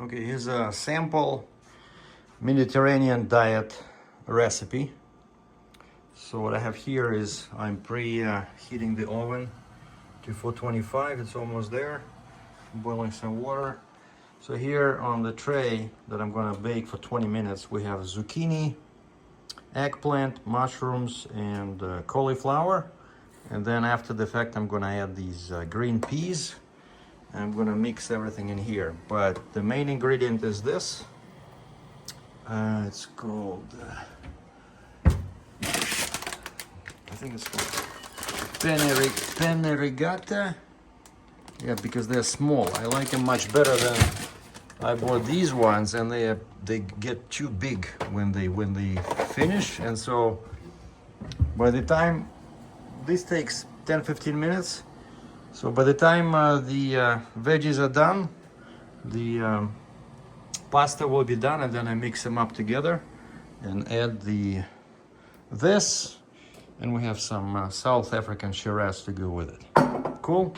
Okay, here's a sample Mediterranean diet recipe. So what I have here is I'm preheating the oven to 425. It's almost there. I'm boiling some water. So here on the tray that I'm gonna bake for 20 minutes, we have zucchini, eggplant, mushrooms, and cauliflower. And then after the fact, I'm gonna add these green peas. I'm gonna mix everything in here, but the main ingredient is this. It's called, I think it's called penne rigata. Yeah, because they're small. I like them much better than I bought these ones, and they get too big when they finish. And so by the time this takes 10-15 minutes. So by the time the veggies are done, the pasta will be done, and then I mix them up together and add this, and we have some South African Shiraz to go with it. Cool?